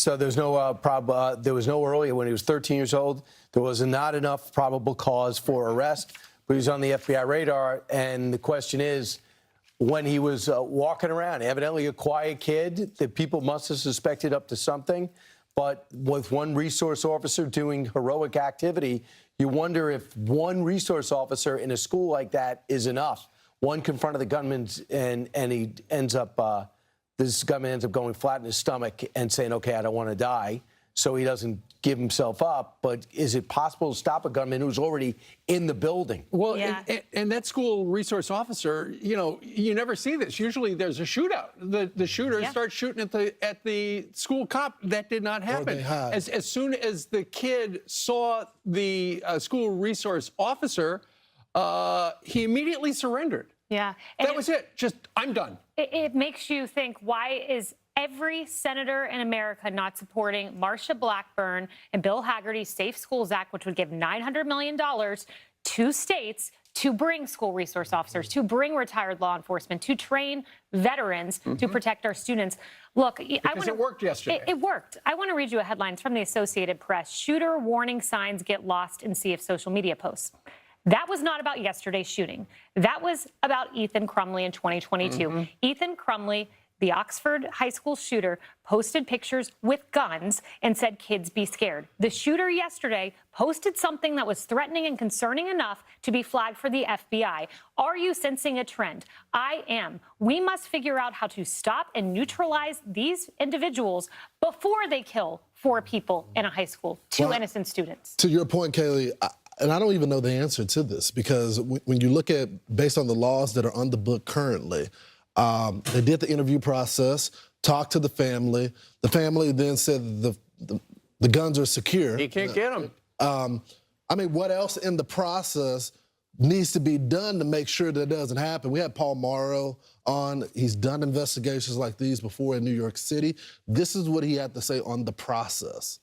So there's no there was no earlier when he was 13 years old. There was not enough probable cause for arrest, but he was on the FBI radar. And the question is, when he was walking around, evidently a quiet kid that people must have suspected up to something. But with one resource officer doing heroic activity, you wonder if one resource officer in a school like that is enough. One confronted the gunman, and he ends up, this gunman ends up going flat in his stomach and saying, okay, I don't want to die. So he doesn't give himself up. But is it possible to stop a gunman who's already in the building? Well, yeah. and that school resource officer, you know, you never see this. Usually there's a shootout. The shooter starts shooting at the school cop. That did not happen. As soon as the kid saw the school resource officer, he immediately surrendered. Yeah. That was it. Just, I'm done. It makes you think, why is every senator in America not supporting Marsha Blackburn and Bill Hagerty's Safe Schools Act, which would give $900 million to states to bring school resource officers, to bring retired law enforcement, to train veterans to protect our students? Look, because it worked yesterday. It worked. I want to read you a headline from the Associated Press. Shooter warning signs get lost in sea of social media posts. That was not about yesterday's shooting. That was about Ethan Crumley in 2022. Ethan Crumley, the Oxford High School shooter, posted pictures with guns and said, kids, be scared. The shooter yesterday posted something that was threatening and concerning enough to be flagged for the FBI. Are you sensing a trend? I am. We must figure out how to stop and neutralize these individuals before they kill 4 people in a high school, 2 innocent students. To your point, Kayleigh, and I don't even know the answer to this, because when you look at, based on the laws that are on the book currently, they did the interview process, talked to the family. The family then said the guns are secure. He can't get them. I mean, what else in the process needs to be done to make sure that doesn't happen? We had Paul Mauro on. He's done investigations like these before in New York City. This is what he had to say on the process.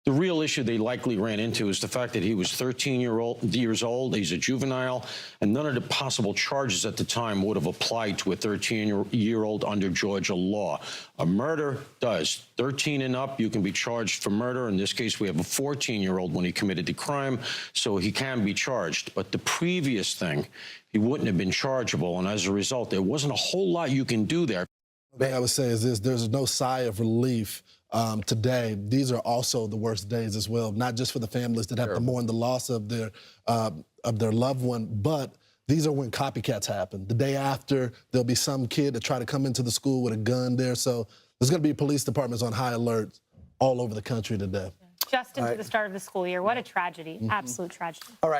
The real issue they likely ran into is the fact that he was 13 years old, he's a juvenile, and none of the possible charges at the time would have applied to a 13-year-old under Georgia law. A murder does. 13 and up, you can be charged for murder. In this case, we have a 14-year-old when he committed the crime, so he can be charged. But the previous thing, he wouldn't have been chargeable, and as a result, there wasn't a whole lot you can do there. The thing I would say is this: there's no sigh of relief today. These are also the worst days as well, not just for the families that have to mourn the loss of their loved one, but these are when copycats happen. The day after, there'll be some kid that try to come into the school with a gun there. So there's going to be police departments on high alert all over the country today. Just into the start of the school year. What a tragedy. Absolute tragedy. All right.